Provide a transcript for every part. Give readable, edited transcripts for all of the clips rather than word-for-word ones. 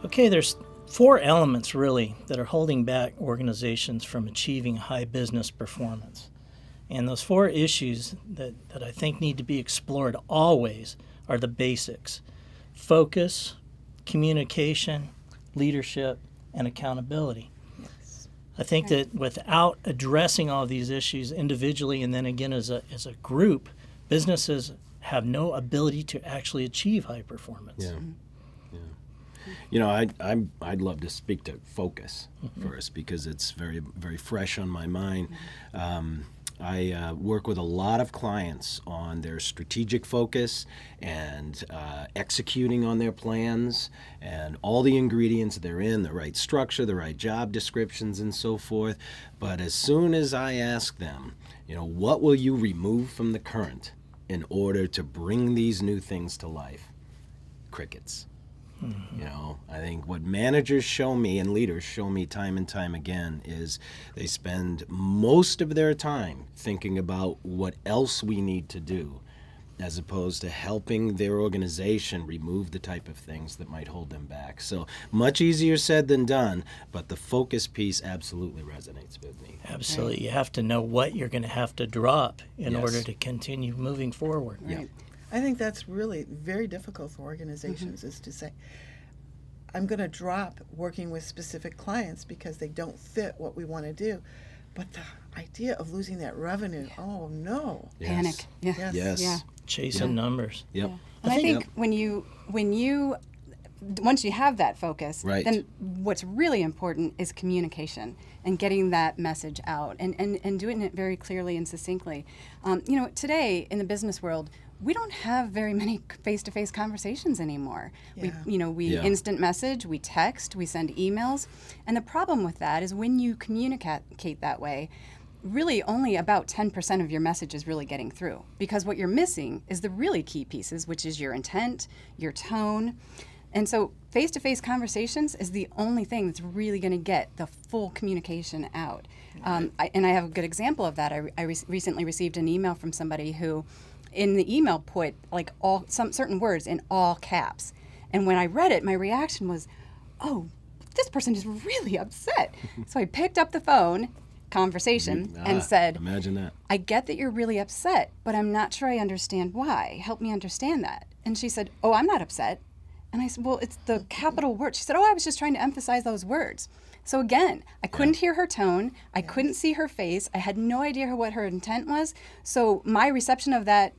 Okay, there's four elements really that are holding back organizations from achieving high business performance. And those four issues that I think need to be explored always are the basics: focus, communication, leadership, and accountability. Yes. I think Right. that without addressing all these issues individually and then again as a group, businesses have no ability to actually achieve high performance. Yeah. You know, I'd love to speak to focus first because it's very, very fresh on my mind. I work with a lot of clients on their strategic focus and executing on their plans and all the ingredients they're in, the right structure, the right job descriptions, and so forth. But as soon as I ask them, what will you remove from the current in order to bring these new things to life? Crickets. I think what managers show me and leaders show me time and time again is they spend most of their time thinking about what else we need to do as opposed to helping their organization remove the type of things that might hold them back. So much easier said than done, but the focus piece absolutely resonates with me. Absolutely. You have to know what you're going to have to drop in Yes. order to continue moving forward. Yeah. Right. I think that's really very difficult for organizations is to say, I'm going to drop working with specific clients because they don't fit what we want to do. But the idea of losing that revenue, oh no. Yes. Panic. Yeah. Yes. Yes. Yeah. Chasing numbers. Yep. And I think- think when you once you have that focus, Right. then what's really important is communication and getting that message out and doing it very clearly and succinctly. Today in the business world, we don't have very many face-to-face conversations anymore. Yeah. We Yeah. instant message, we text, we send emails, and the problem with that is when you communicate that way, really only about 10% of your message is really getting through, because what you're missing is the really key pieces, which is your intent, your tone. And so face-to-face conversations is the only thing that's really going to get the full communication out. I have a good example of that. I recently received an email from somebody who in the email put like some certain words in all caps. And when I read it, my reaction was, oh, this person is really upset. So I picked up the phone conversation and said, Imagine that. I get that you're really upset, but I'm not sure I understand why. Help me understand that. And she said, oh, I'm not upset. And I said, well, it's the capital word. She said, oh, I was just trying to emphasize those words. So again, I couldn't hear her tone. I couldn't see her face. I had no idea what her intent was. So my reception of that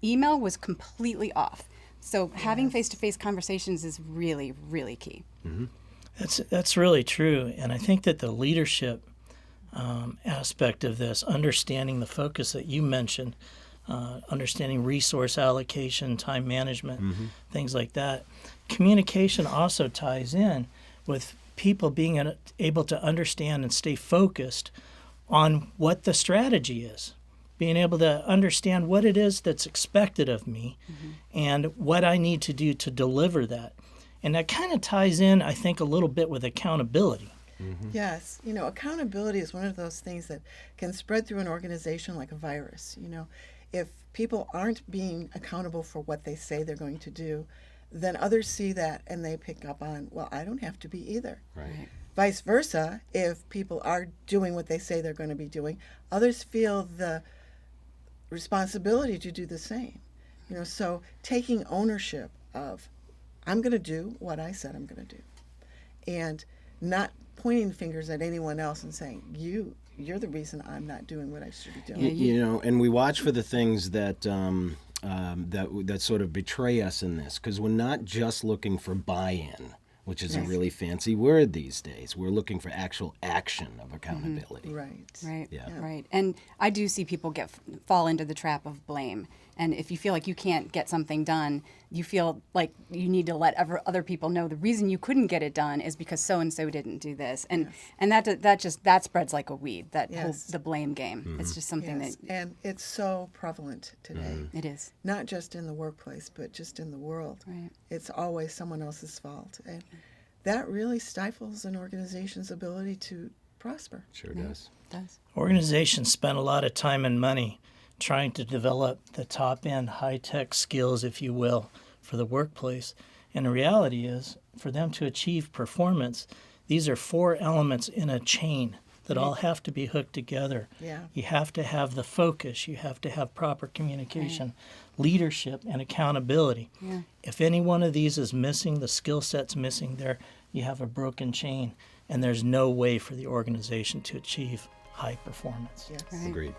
email was completely off. So having face-to-face conversations is really, really key. That's really true. And I think that the leadership aspect of this, understanding the focus that you mentioned, understanding resource allocation, time management, things like that. Communication also ties in with people being able to understand and stay focused on what the strategy is, being able to understand what it is that's expected of me and what I need to do to deliver that. And that kind of ties in, I think, a little bit with accountability. Yes, accountability is one of those things that can spread through an organization like a virus. If people aren't being accountable for what they say they're going to do, then others see that and they pick up on, well, I don't have to be either. Right. Vice versa, if people are doing what they say they're going to be doing, others feel the responsibility to do the same. So taking ownership of, I'm going to do what I said I'm going to do, and not pointing fingers at anyone else and saying, you're the reason I'm not doing what I should be doing. And we watch for the things that that sort of betray us in this, because we're not just looking for buy-in, which is a really fancy word these days. We're looking for actual action of accountability. Right. Right. Yeah. Right. And I do see people fall into the trap of blame. And if you feel like you can't get something done, you feel like you need to let other people know the reason you couldn't get it done is because so and so didn't do this. And that spreads like a weed. That whole Yes. the blame game. It's just something Yes. that And it's so prevalent today, it is. not just in the workplace, but just in the world. Right. It's always someone else's fault. And that really stifles an organization's ability to prosper. Sure does. It does. Organizations spend a lot of time and money trying to develop the top-end high-tech skills, if you will, for the workplace. And the reality is, for them to achieve performance, these are 4 elements in a chain that all have to be hooked together. Yeah. You have to have the focus, you have to have proper communication, leadership, and accountability. Yeah. If any one of these is missing, the skill set's missing there, you have a broken chain, and there's no way for the organization to achieve high performance. Yes. Right. Agreed.